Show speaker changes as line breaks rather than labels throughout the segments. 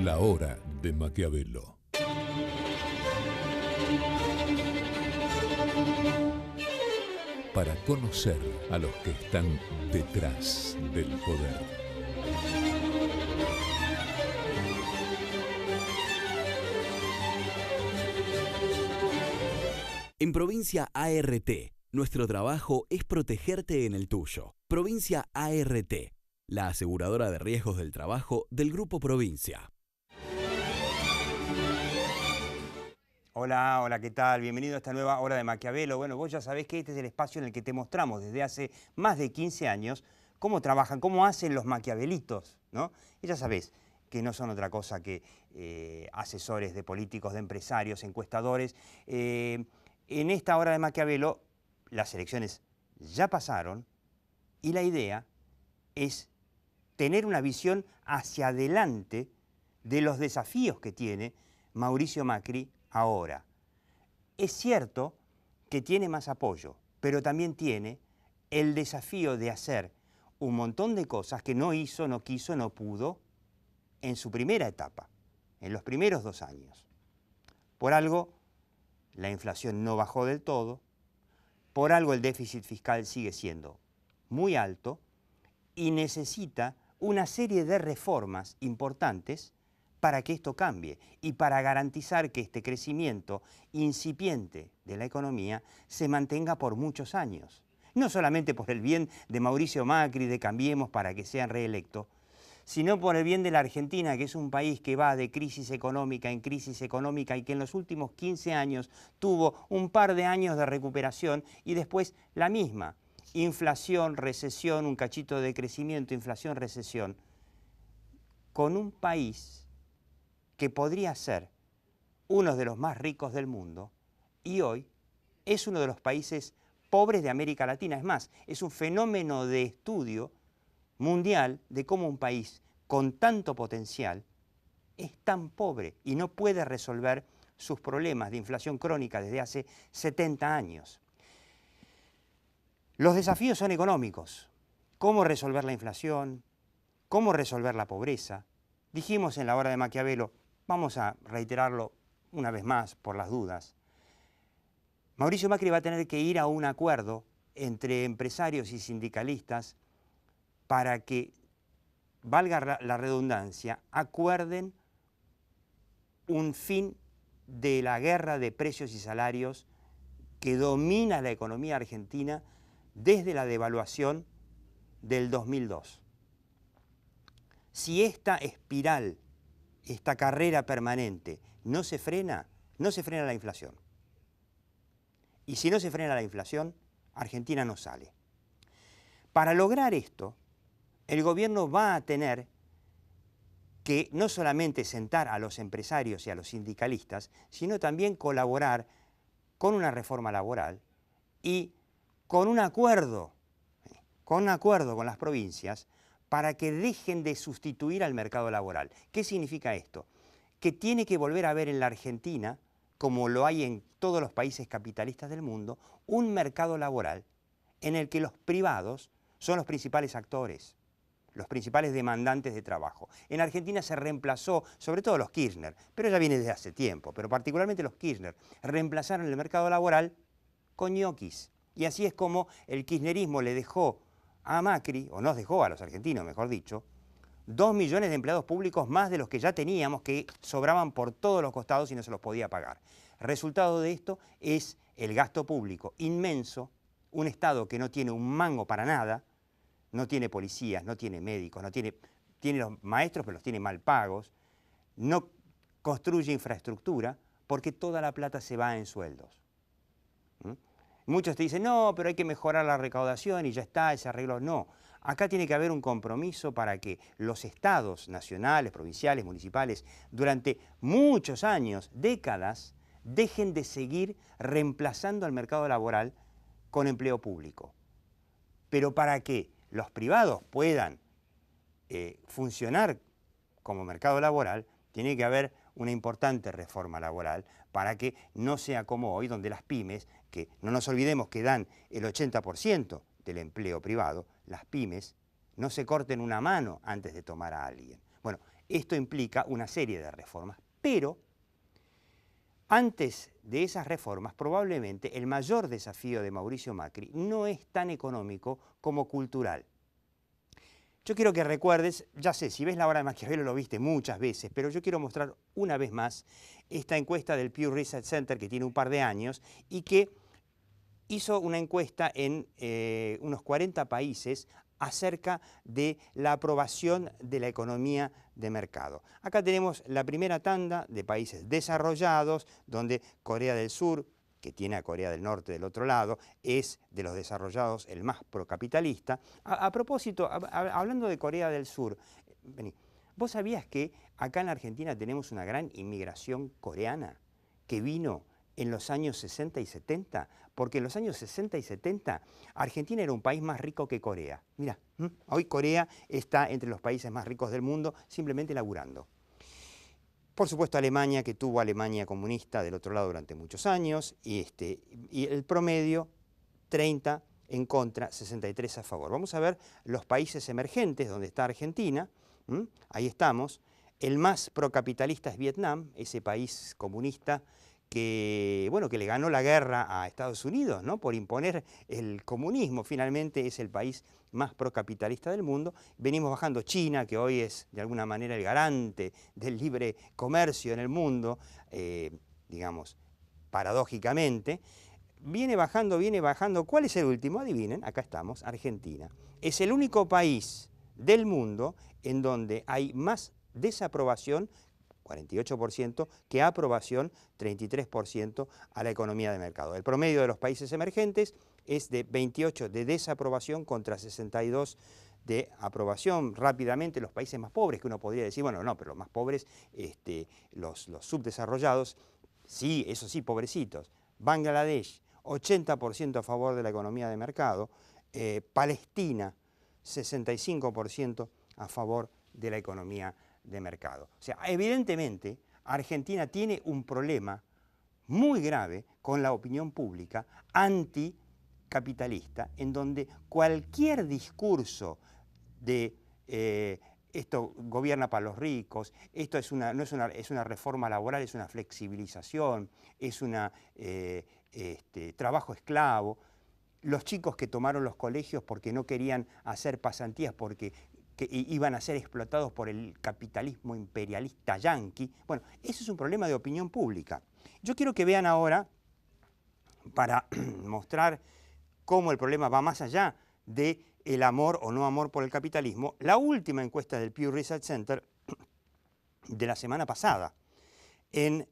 La hora de Maquiavelo. Para conocer a los que están detrás del poder.
En Provincia ART, nuestro trabajo es protegerte en el tuyo. Provincia ART, la aseguradora de riesgos del trabajo del Grupo Provincia.
Hola, hola, ¿qué tal? Bienvenido a esta nueva hora de Maquiavelo. Bueno, vos ya sabés que este es el espacio en el que te mostramos desde hace más de 15 años cómo trabajan, cómo hacen los maquiavelitos, ¿no? Y ya sabés que no son otra cosa que asesores de políticos, de empresarios, encuestadores. En esta hora de Maquiavelo, las elecciones ya pasaron y la idea es tener una visión hacia adelante de los desafíos que tiene Mauricio Macri ahora. Es cierto que tiene más apoyo, pero también tiene el desafío de hacer un montón de cosas que no hizo, no quiso, no pudo en su primera etapa, en los primeros 2 años. Por algo, la inflación no bajó del todo, por algo el déficit fiscal sigue siendo muy alto y necesita una serie de reformas importantes para que esto cambie y para garantizar que este crecimiento incipiente de la economía se mantenga por muchos años. No solamente por el bien de Mauricio Macri, de Cambiemos para que sean reelectos, sino por el bien de la Argentina, que es un país que va de crisis económica en crisis económica y que en los últimos 15 años tuvo un par de años de recuperación y después la misma. Inflación, recesión, un cachito de crecimiento, inflación, recesión. Con un país que podría ser uno de los más ricos del mundo y hoy es uno de los países pobres de América Latina. Es más, es un fenómeno de estudio mundial de cómo un país con tanto potencial es tan pobre y no puede resolver sus problemas de inflación crónica desde hace 70 años. Los desafíos son económicos. ¿Cómo resolver la inflación? ¿Cómo resolver la pobreza? Dijimos en la hora de Maquiavelo, vamos a reiterarlo una vez más por las dudas. Mauricio Macri va a tener que ir a un acuerdo entre empresarios y sindicalistas para que, valga la redundancia, acuerden un fin de la guerra de precios y salarios que domina la economía argentina desde la devaluación del 2002. Si esta espiral, esta carrera permanente no se frena la inflación. Y si no se frena la inflación, Argentina no sale. Para lograr esto, el gobierno va a tener que no solamente sentar a los empresarios y a los sindicalistas, sino también colaborar con una reforma laboral y con un acuerdo con las provincias para que dejen de sustituir al mercado laboral. ¿Qué significa esto? Que tiene que volver a haber en la Argentina, como lo hay en todos los países capitalistas del mundo, un mercado laboral en el que los privados son los principales actores, los principales demandantes de trabajo. En Argentina se reemplazó, sobre todo los Kirchner, pero ya viene desde hace tiempo, pero particularmente los Kirchner, reemplazaron el mercado laboral con ñoquis. Y así es como el kirchnerismo le dejó a Macri, o nos dejó a los argentinos, mejor dicho, 2 millones de empleados públicos más de los que ya teníamos, que sobraban por todos los costados y no se los podía pagar. Resultado de esto es el gasto público inmenso, un Estado que no tiene un mango para nada, no tiene policías, no tiene médicos, tiene los maestros, pero los tiene mal pagos, no construye infraestructura, porque toda la plata se va en sueldos. Muchos te dicen, no, pero hay que mejorar la recaudación y ya está, ese arreglo. No, acá tiene que haber un compromiso para que los estados nacionales, provinciales, municipales, durante muchos años, décadas, dejen de seguir reemplazando al mercado laboral con empleo público. Pero para que los privados puedan funcionar como mercado laboral, tiene que haber una importante reforma laboral para que no sea como hoy, donde las pymes, que no nos olvidemos que dan el 80% del empleo privado, las pymes no se corten una mano antes de tomar a alguien. Bueno, esto implica una serie de reformas, pero antes de esas reformas, probablemente el mayor desafío de Mauricio Macri no es tan económico como cultural. Yo quiero que recuerdes, ya sé, si ves La Hora de Maquiavelo lo viste muchas veces, pero yo quiero mostrar una vez más esta encuesta del Pew Research Center que tiene un par de años y que hizo una encuesta en unos 40 países acerca de la aprobación de la economía de mercado. Acá tenemos la primera tanda de países desarrollados, donde Corea del Sur, que tiene a Corea del Norte del otro lado, es de los desarrollados el más procapitalista. A propósito, hablando de Corea del Sur, vení, ¿vos sabías que acá en la Argentina tenemos una gran inmigración coreana que vino en los años 60 y 70? Porque en los años 60 y 70 Argentina era un país más rico que Corea. Mirá, hoy Corea está entre los países más ricos del mundo simplemente laburando. Por supuesto Alemania, que tuvo Alemania comunista del otro lado durante muchos años, y el promedio 30 en contra, 63 a favor. Vamos a ver los países emergentes donde está Argentina. Ahí estamos. El más procapitalista es Vietnam, ese país comunista que, bueno, que le ganó la guerra a Estados Unidos, ¿no?, por imponer el comunismo. Finalmente es el país más procapitalista del mundo. Venimos bajando China, que hoy es de alguna manera el garante del libre comercio en el mundo, digamos, paradójicamente. Viene bajando, viene bajando. ¿Cuál es el último? Adivinen, acá estamos, Argentina. Es el único país del mundo en donde hay más desaprobación, 48%, que aprobación, 33% a la economía de mercado. El promedio de los países emergentes es de 28 de desaprobación contra 62 de aprobación. Rápidamente los países más pobres, que uno podría decir, bueno, no, pero los más pobres, los subdesarrollados, sí, eso sí, pobrecitos. Bangladesh, 80% a favor de la economía de mercado. Palestina, 65% a favor de la economía de mercado. O sea, evidentemente, Argentina tiene un problema muy grave con la opinión pública anticapitalista, en donde cualquier discurso de esto gobierna para los ricos, esto es una reforma laboral, es una flexibilización, es un trabajo esclavo, los chicos que tomaron los colegios porque no querían hacer pasantías porque iban a ser explotados por el capitalismo imperialista yanqui. Bueno, eso es un problema de opinión pública. Yo quiero que vean ahora, para mostrar cómo el problema va más allá del amor o no amor por el capitalismo, la última encuesta del Pew Research Center de la semana pasada, en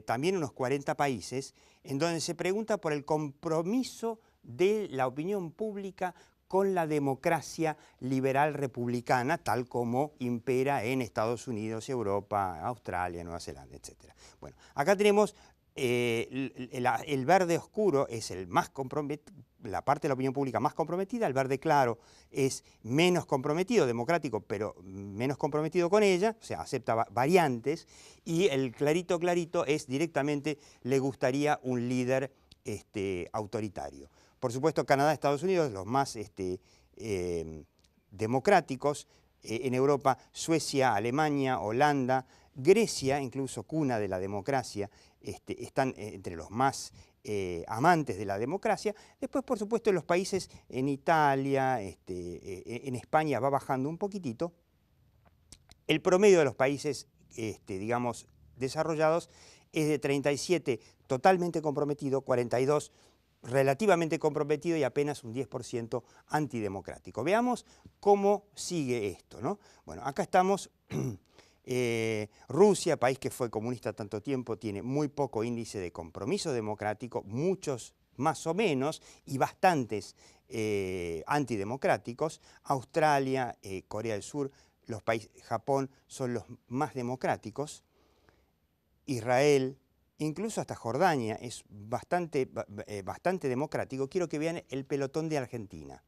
también unos 40 países, en donde se pregunta por el compromiso de la opinión pública con la democracia liberal republicana, tal como impera en Estados Unidos, Europa, Australia, Nueva Zelanda, etc. Bueno, acá tenemos el verde oscuro es el más comprometido, la parte de la opinión pública más comprometida, el verde claro es menos comprometido, democrático, pero menos comprometido con ella, o sea, acepta variantes, y el clarito clarito es directamente le gustaría un líder autoritario. Por supuesto, Canadá, Estados Unidos, los más democráticos. En Europa, Suecia, Alemania, Holanda, Grecia, incluso cuna de la democracia, están entre los más amantes de la democracia. Después, por supuesto, en los países, en Italia, en España va bajando un poquitito. El promedio de los países, digamos, desarrollados es de 37 totalmente comprometido, 42 relativamente comprometido y apenas un 10% antidemocrático. Veamos cómo sigue esto, ¿no? Bueno, acá estamos. Rusia, país que fue comunista tanto tiempo, tiene muy poco índice de compromiso democrático, muchos más o menos y bastantes antidemocráticos. Australia, Corea del Sur, los países, Japón son los más democráticos. Israel, incluso hasta Jordania es bastante democrático. Quiero que vean el pelotón de Argentina.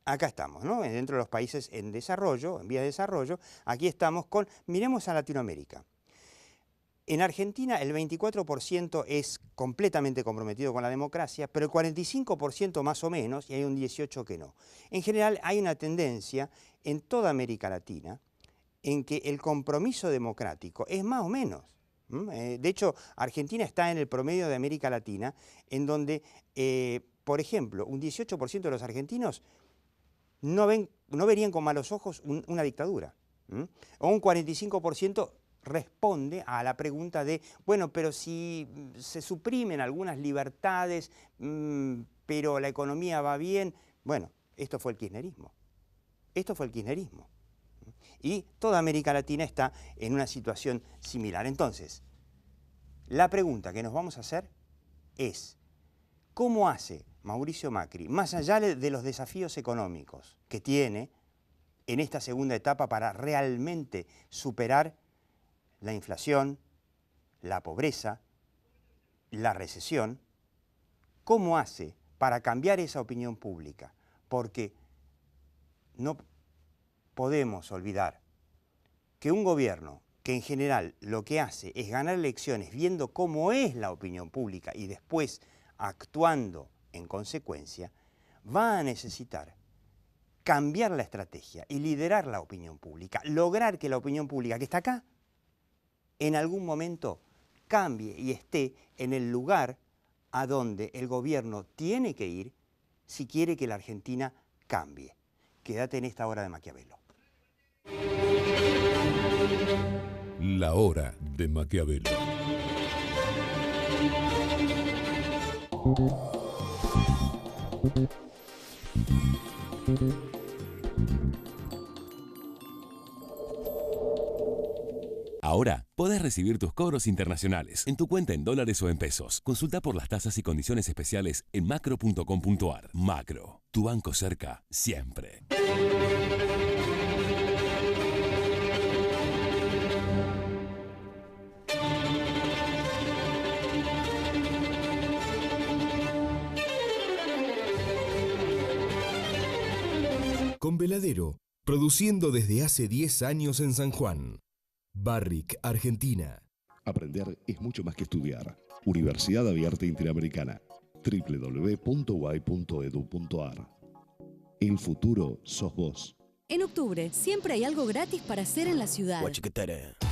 Acá estamos, ¿no? Dentro de los países en desarrollo, en vías de desarrollo. Aquí estamos con, miremos a Latinoamérica. En Argentina el 24% es completamente comprometido con la democracia, pero el 45% más o menos, y hay un 18% que no. En general hay una tendencia en toda América Latina en que el compromiso democrático es más o menos. De hecho, Argentina está en el promedio de América Latina, en donde, por ejemplo, un 18% de los argentinos no verían con malos ojos una dictadura. O un 45% responde a la pregunta de, bueno, pero si se suprimen algunas libertades, pero la economía va bien. Bueno, esto fue el kirchnerismo. Esto fue el kirchnerismo. Y toda América Latina está en una situación similar. Entonces, la pregunta que nos vamos a hacer es, ¿cómo hace Mauricio Macri, más allá de los desafíos económicos que tiene en esta segunda etapa para realmente superar la inflación, la pobreza, la recesión? ¿Cómo hace para cambiar esa opinión pública? Porque no podemos olvidar que un gobierno que en general lo que hace es ganar elecciones viendo cómo es la opinión pública y después actuando en consecuencia, va a necesitar cambiar la estrategia y liderar la opinión pública, lograr que la opinión pública que está acá, en algún momento cambie y esté en el lugar a donde el gobierno tiene que ir si quiere que la Argentina cambie. Quédate en esta hora de Maquiavelo.
La hora de Maquiavelo.
Ahora podés recibir tus cobros internacionales en tu cuenta en dólares o en pesos. Consulta por las tasas y condiciones especiales en macro.com.ar. Macro, tu banco cerca siempre.
Con Veladero, produciendo desde hace 10 años en San Juan. Barrick, Argentina.
Aprender es mucho más que estudiar. Universidad Abierta Interamericana. www.uay.edu.ar. El futuro sos vos.
En octubre siempre hay algo gratis para hacer en la ciudad.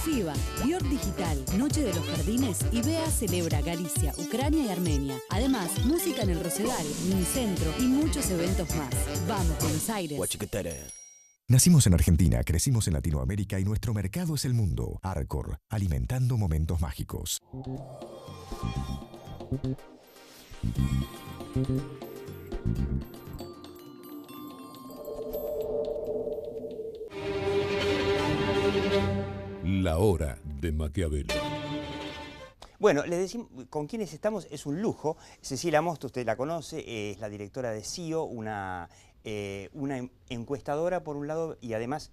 FIBA, Bior Digital, Noche de los Jardines y BEA celebra Galicia, Ucrania y Armenia. Además, música en el Rosedal, Minicentro y muchos eventos más. Vamos, Buenos Aires.
Nacimos en Argentina, crecimos en Latinoamérica y nuestro mercado es el mundo. Arcor, alimentando momentos mágicos.
La hora de Maquiavelo.
Bueno, les decimos con quienes estamos, es un lujo. Cecilia Mosto, usted la conoce, es la directora de CIO, una encuestadora por un lado y además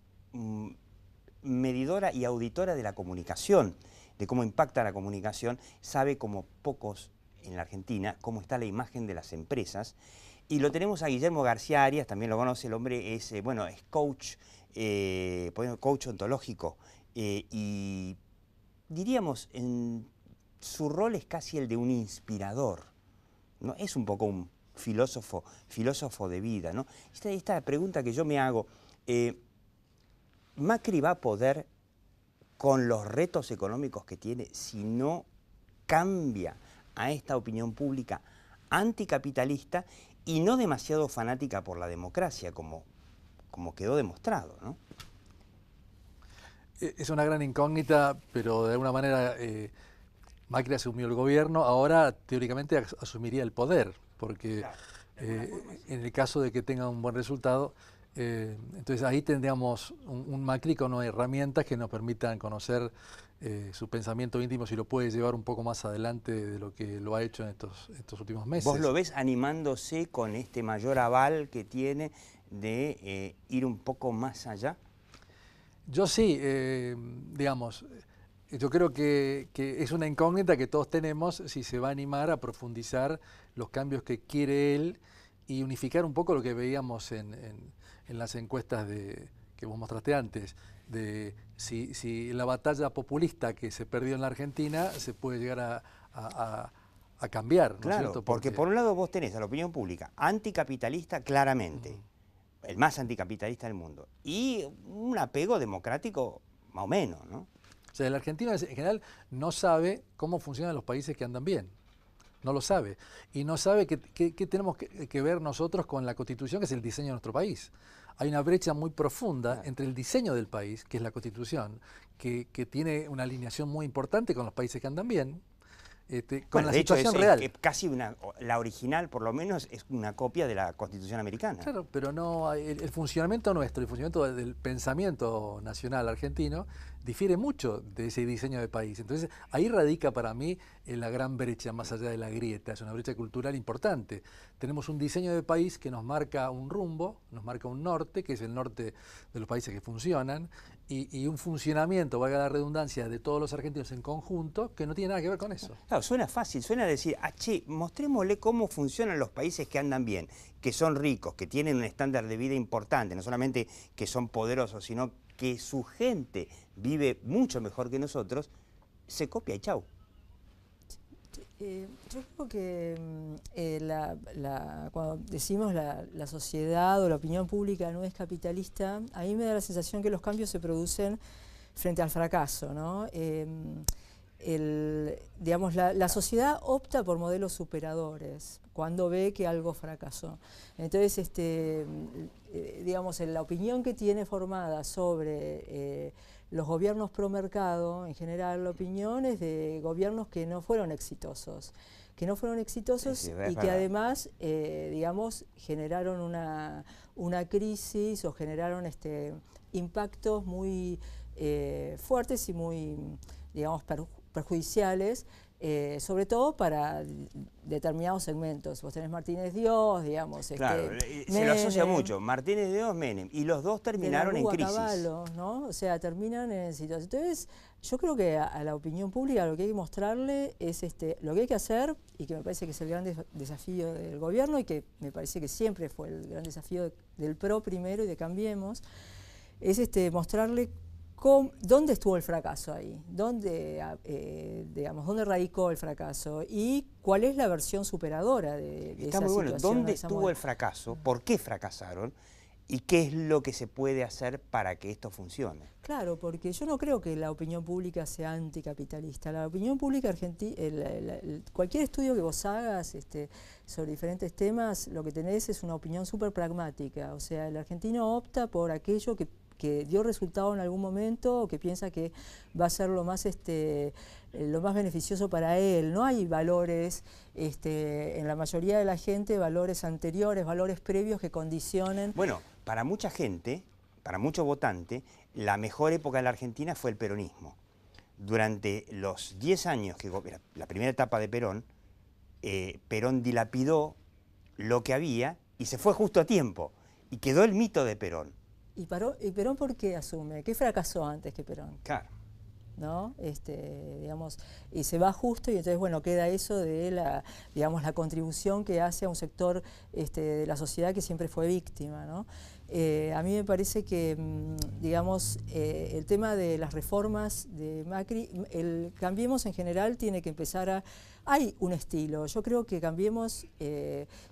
medidora y auditora de la comunicación, de cómo impacta la comunicación, sabe como pocos en la Argentina cómo está la imagen de las empresas. Y lo tenemos a Guillermo García Arias, también lo conoce, el hombre es, bueno, es coach, coach ontológico, y diríamos, su rol es casi el de un inspirador, ¿no? Es un poco un filósofo de vida, ¿no? Esta pregunta que yo me hago, ¿Macri va a poder, con los retos económicos que tiene, si no cambia a esta opinión pública anticapitalista y no demasiado fanática por la democracia, como quedó demostrado, ¿no?
Es una gran incógnita, pero de alguna manera Macri asumió el gobierno, ahora teóricamente asumiría el poder, porque claro, en el caso de que tenga un buen resultado, entonces ahí tendríamos un Macri con herramientas que nos permitan conocer su pensamiento íntimo, si lo puede llevar un poco más adelante de lo que lo ha hecho en estos últimos meses.
¿Vos lo ves animándose con este mayor aval que tiene de ir un poco más allá?
Yo sí, digamos, yo creo que es una incógnita que todos tenemos si se va a animar a profundizar los cambios que quiere él y unificar un poco lo que veíamos en las encuestas que vos mostraste antes. de si la batalla populista que se perdió en la Argentina se puede llegar a cambiar, ¿no es
claro,
cierto?
porque por un lado vos tenés a la opinión pública anticapitalista claramente, el más anticapitalista del mundo, y un apego democrático más o menos, ¿no?
O sea, el argentino en general no sabe cómo funcionan los países que andan bien. No lo sabe. Y no sabe qué tenemos que ver nosotros con la Constitución, que es el diseño de nuestro país. Hay una brecha muy profunda entre el diseño del país, que es la Constitución, que tiene una alineación muy importante con los países que andan bien, con la situación real.
Casi la original, por lo menos, es una copia de la Constitución americana.
Claro, pero no el funcionamiento nuestro, el funcionamiento del pensamiento nacional argentino, difiere mucho de ese diseño de país. Entonces, ahí radica para mí la gran brecha, más allá de la grieta. Es una brecha cultural importante. Tenemos un diseño de país que nos marca un rumbo, nos marca un norte, que es el norte de los países que funcionan, y un funcionamiento, valga la redundancia, de todos los argentinos en conjunto, que no tiene nada que ver con eso.
Claro, suena fácil, suena a decir, che, mostrémosle cómo funcionan los países que andan bien, que son ricos, que tienen un estándar de vida importante, no solamente que son poderosos, sino que su gente vive mucho mejor que nosotros, se copia y chau.
Yo creo que cuando decimos la sociedad o la opinión pública no es capitalista, a mí me da la sensación que los cambios se producen frente al fracaso, ¿no? Digamos, la sociedad opta por modelos superadores cuando ve que algo fracasó. Entonces, digamos, la opinión que tiene formada sobre los gobiernos pro mercado, en general, la opinión es de gobiernos que no fueron exitosos. Sí, y que además, digamos, generaron una crisis o generaron impactos muy fuertes y muy, digamos, perjudiciales, sobre todo para determinados segmentos. Vos tenés Martínez Dios, digamos.
Claro, se lo asocia mucho, Martínez Dios, Menem, y los dos terminaron en crisis.
Caballo, ¿no? O sea, terminan en situación. Entonces, yo creo que a la opinión pública lo que hay que mostrarle es lo que hay que hacer, y que me parece que es el gran desafío del gobierno, y que me parece que siempre fue el gran desafío del PRO primero y de Cambiemos, es mostrarle ¿dónde estuvo el fracaso ahí? ¿Dónde radicó el fracaso? ¿Y cuál es la versión superadora de esa situación?
Está muy bueno. ¿Dónde estuvo el fracaso? ¿Por qué fracasaron? ¿Y qué es lo que se puede hacer para que esto funcione?
Claro, porque yo no creo que la opinión pública sea anticapitalista. La opinión pública argentina, cualquier estudio que vos hagas sobre diferentes temas, lo que tenés es una opinión súper pragmática. O sea, el argentino opta por aquello que dio resultado en algún momento o que piensa que va a ser lo más beneficioso para él. No hay valores, en la mayoría de la gente, valores anteriores, valores previos que condicionen.
Bueno, para mucha gente, para muchos votantes, la mejor época de la Argentina fue el peronismo. Durante los 10 años, la primera etapa de Perón, Perón dilapidó lo que había y se fue justo a tiempo. Y quedó el mito de Perón.
¿Y Perón por qué asume? ¿Qué fracasó antes que Perón?
Claro.
¿No? Digamos, y se va justo y entonces, bueno, queda eso de la contribución que hace a un sector de la sociedad que siempre fue víctima, ¿no? A mí me parece que, digamos, el tema de las reformas de Macri, el Cambiemos en general tiene que empezar hay un estilo. Yo creo que Cambiemos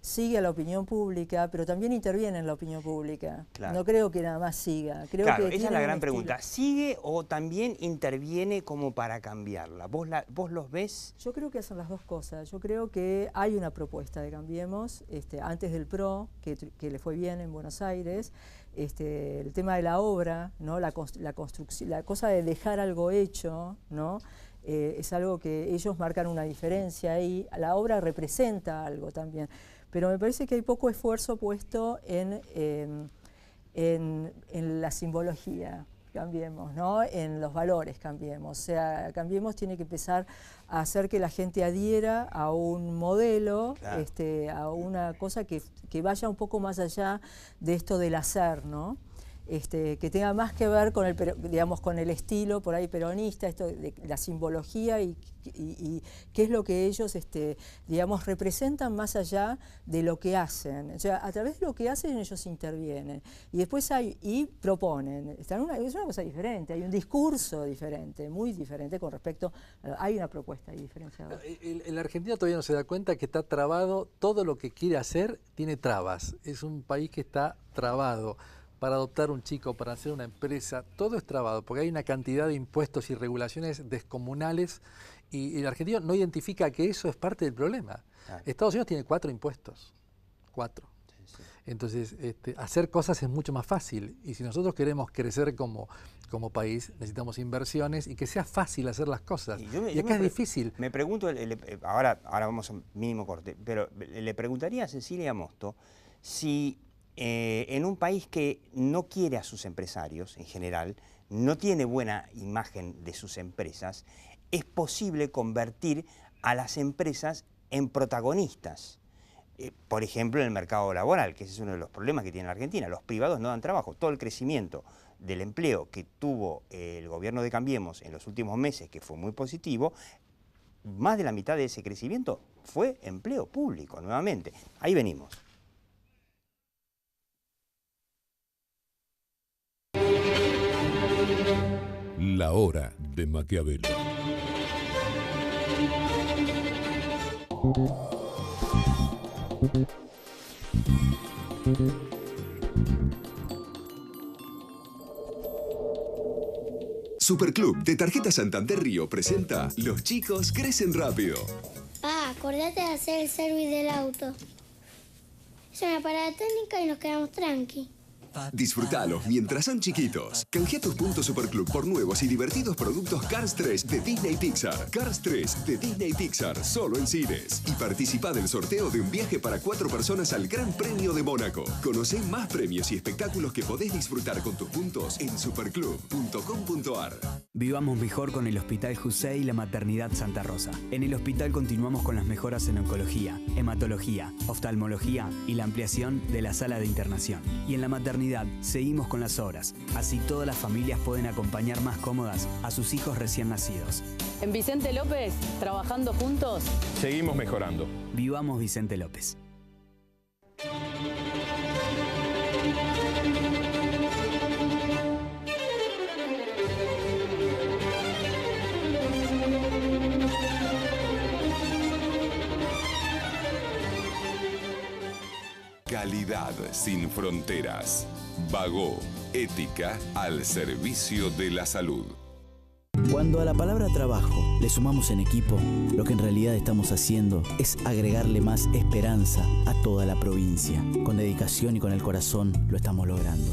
sigue a la opinión pública, pero también interviene en la opinión pública. Claro. No creo que nada más siga. Creo
claro,
que
esa es la gran pregunta. ¿Sigue o también interviene como para cambiarla? ¿Vos los ves?
Yo creo que hacen las dos cosas. Yo creo que hay una propuesta de Cambiemos, antes del PRO, que le fue bien en Buenos Aires. El tema de la obra, ¿no? La construcción, la cosa de dejar algo hecho, ¿no? Es algo que ellos marcan una diferencia y la obra representa algo también. Pero me parece que hay poco esfuerzo puesto en la simbología, Cambiemos, ¿no? En los valores, Cambiemos. O sea, Cambiemos tiene que empezar a hacer que la gente adhiera a un modelo, claro. A una cosa que vaya un poco más allá de esto del hacer, ¿no? que tenga más que ver con digamos, con el estilo por ahí peronista, esto de la simbología y qué es lo que ellos, digamos, representan más allá de lo que hacen. O sea, a través de lo que hacen ellos intervienen. Y después proponen. Es una cosa diferente, hay un discurso diferente, muy diferente con respecto, hay una propuesta ahí diferenciada.
El argentino todavía no se da cuenta que está trabado, todo lo que quiere hacer tiene trabas. Es un país que está trabado. Para adoptar un chico, para hacer una empresa, todo es trabado, porque hay una cantidad de impuestos y regulaciones descomunales y el argentino no identifica que eso es parte del problema. Claro. Estados Unidos tiene 4 impuestos, 4. Sí, sí. Entonces, hacer cosas es mucho más fácil y si nosotros queremos crecer como país, necesitamos inversiones y que sea fácil hacer las cosas. Y acá es difícil.
Me pregunto, ahora vamos a un mínimo corte, pero le preguntaría a Cecilia Mosto si en un país que no quiere a sus empresarios en general, no tiene buena imagen de sus empresas, es posible convertir a las empresas en protagonistas. Por ejemplo, en el mercado laboral, que ese es uno de los problemas que tiene la Argentina. Los privados no dan trabajo. Todo el crecimiento del empleo que tuvo el gobierno de Cambiemos en los últimos meses, que fue muy positivo, más de la mitad de ese crecimiento fue empleo público, nuevamente. Ahí venimos.
La hora de Maquiavelo.
Superclub de Tarjeta Santander Río presenta Los chicos crecen rápido.
Pa, acordate de hacer el service del auto. Es una parada técnica y nos quedamos tranqui.
Disfrutalos mientras son chiquitos. Canjea tus puntos Superclub por nuevos y divertidos productos Cars 3 de Disney Pixar. Cars 3 de Disney Pixar, solo en cines. Y participa del sorteo de un viaje para 4 personas al Gran Premio de Mónaco. Conocé más premios y espectáculos que podés disfrutar con tus puntos en superclub.com.ar.
Vivamos mejor con el Hospital José y la Maternidad Santa Rosa. En el hospital continuamos con las mejoras en oncología, hematología, oftalmología y la ampliación de la sala de internación. Y en la maternidad seguimos con las obras, así todas las familias pueden acompañar más cómodas a sus hijos recién nacidos.
En Vicente López, trabajando juntos,
seguimos mejorando.
Vivamos Vicente López.
Calidad sin fronteras. Bagó, ética al servicio de la salud.
Cuando a la palabra trabajo le sumamos en equipo, lo que en realidad estamos haciendo es agregarle más esperanza a toda la provincia. Con dedicación y con el corazón lo estamos logrando.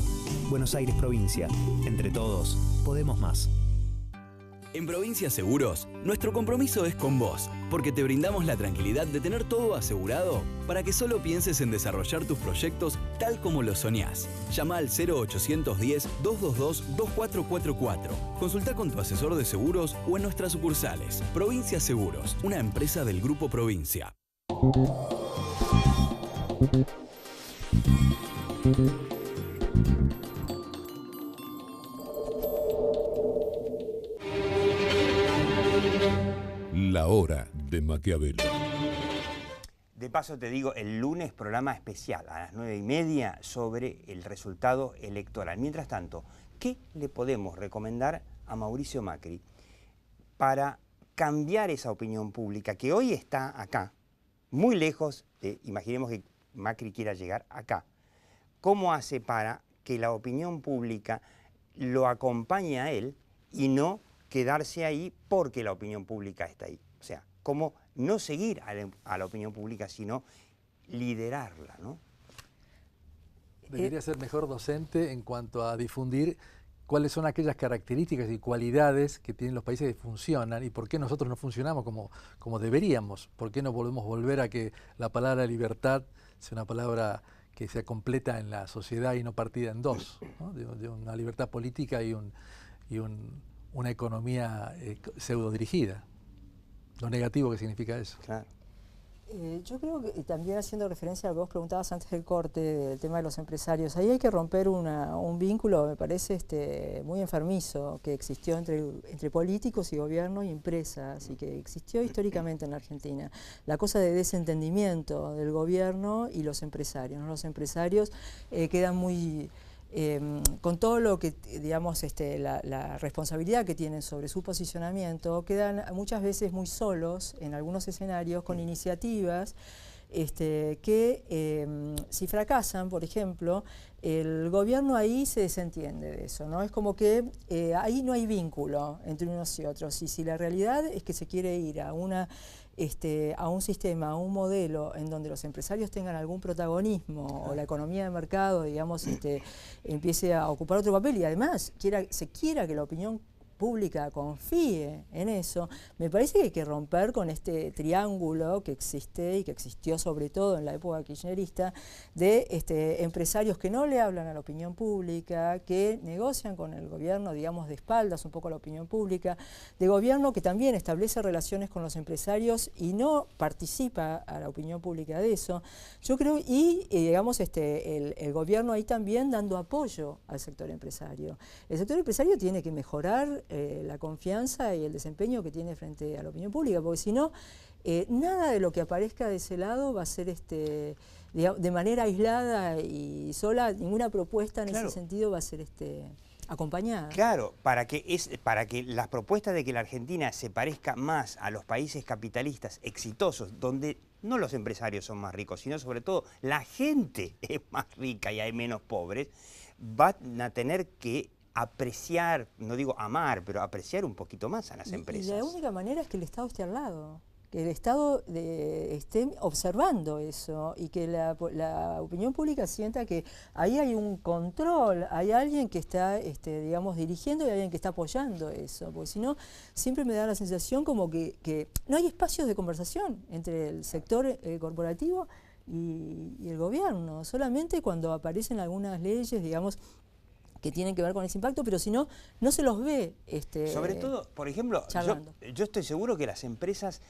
Buenos Aires Provincia. Entre todos, podemos más.
En Provincia Seguros, nuestro compromiso es con vos, porque te brindamos la tranquilidad de tener todo asegurado para que solo pienses en desarrollar tus proyectos tal como lo soñás. Llama al 0810-222-2444. Consulta con tu asesor de seguros o en nuestras sucursales. Provincia Seguros, una empresa del Grupo Provincia.
La hora de Maquiavelo.
De paso te digo, el lunes programa especial a las 9:30 sobre el resultado electoral. Mientras tanto, ¿qué le podemos recomendar a Mauricio Macri para cambiar esa opinión pública que hoy está acá, muy lejos de, imaginemos que Macri quiera llegar acá? ¿Cómo hace para que la opinión pública lo acompañe a él y no quedarse ahí porque la opinión pública está ahí? O sea, cómo no seguir a la opinión pública, sino liderarla, ¿no?
Debería ser mejor docente en cuanto a difundir cuáles son aquellas características y cualidades que tienen los países que funcionan y por qué nosotros no funcionamos como deberíamos. ¿Por qué no podemos volver a que la palabra libertad sea una palabra que sea completa en la sociedad y no partida en dos, ¿no? De una libertad política y una economía pseudo dirigida? Lo negativo que significa eso.
Claro.
Yo creo que también haciendo referencia a lo que vos preguntabas antes del corte, del tema de los empresarios, ahí hay que romper un vínculo, me parece muy enfermizo, que existió entre políticos y gobierno y empresas, y que existió históricamente en la Argentina. La cosa de desentendimiento del gobierno y los empresarios, ¿no? Los empresarios quedan muy... con todo lo que, digamos, la responsabilidad que tienen sobre su posicionamiento, quedan muchas veces muy solos en algunos escenarios con iniciativas que si fracasan, por ejemplo, el gobierno ahí se desentiende de eso, ¿no? Es como que ahí no hay vínculo entre unos y otros, y si la realidad es que se quiere ir a un sistema, a un modelo en donde los empresarios tengan algún protagonismo o la economía de mercado, digamos, empiece a ocupar otro papel y además se quiera que la opinión pública confíe en eso, me parece que hay que romper con este triángulo que existe y que existió sobre todo en la época kirchnerista de empresarios que no le hablan a la opinión pública, que negocian con el gobierno, digamos, de espaldas un poco a la opinión pública, de gobierno que también establece relaciones con los empresarios y no participa a la opinión pública de eso. Yo creo, y digamos, el gobierno ahí también dando apoyo al sector empresario. El sector empresario tiene que mejorar la confianza y el desempeño que tiene frente a la opinión pública, porque si no, nada de lo que aparezca de ese lado va a ser de manera aislada y sola, ninguna propuesta en ese sentido va a ser acompañada.
Claro, para que las propuestas de que la Argentina se parezca más a los países capitalistas exitosos, donde no los empresarios son más ricos, sino sobre todo la gente es más rica y hay menos pobres, van a tener que apreciar, no digo amar, pero apreciar un poquito más a las empresas.
Y la única manera es que el Estado esté al lado, que el Estado esté observando eso y que la opinión pública sienta que ahí hay un control, hay alguien que está, digamos, dirigiendo y alguien que está apoyando eso, porque si no, siempre me da la sensación como que no hay espacios de conversación entre el sector corporativo y el gobierno, solamente cuando aparecen algunas leyes, digamos, que tienen que ver con ese impacto, pero si no, no se los ve
sobre todo, por ejemplo, yo estoy seguro que las empresas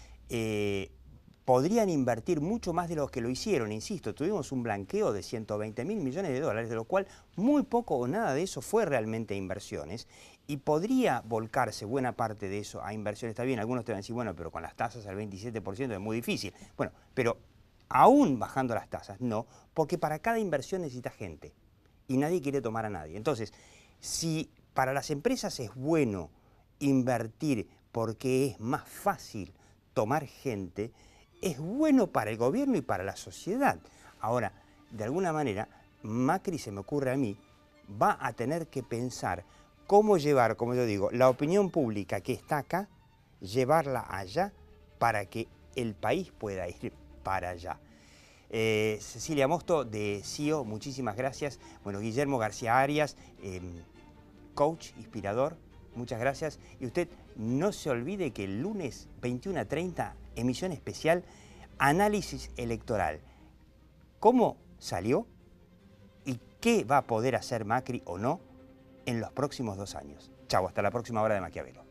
podrían invertir mucho más de lo que lo hicieron, insisto, tuvimos un blanqueo de 120.000 millones de dólares, de lo cual muy poco o nada de eso fue realmente inversiones, y podría volcarse buena parte de eso a inversiones. Está bien, algunos te van a decir, bueno, pero con las tasas al 27% es muy difícil. Bueno, pero aún bajando las tasas, no, porque para cada inversión necesitas gente. Y nadie quiere tomar a nadie. Entonces, si para las empresas es bueno invertir porque es más fácil tomar gente, es bueno para el gobierno y para la sociedad. Ahora, de alguna manera, Macri, se me ocurre a mí, va a tener que pensar cómo llevar, como yo digo, la opinión pública que está acá, llevarla allá para que el país pueda ir para allá. Cecilia Mosto, de CEO, muchísimas gracias. Bueno, Guillermo García Arias, coach, inspirador, muchas gracias. Y usted no se olvide que el lunes 21:30, emisión especial, análisis electoral. ¿Cómo salió y qué va a poder hacer Macri o no en los próximos 2 años? Chau, hasta la próxima hora de Maquiavelo.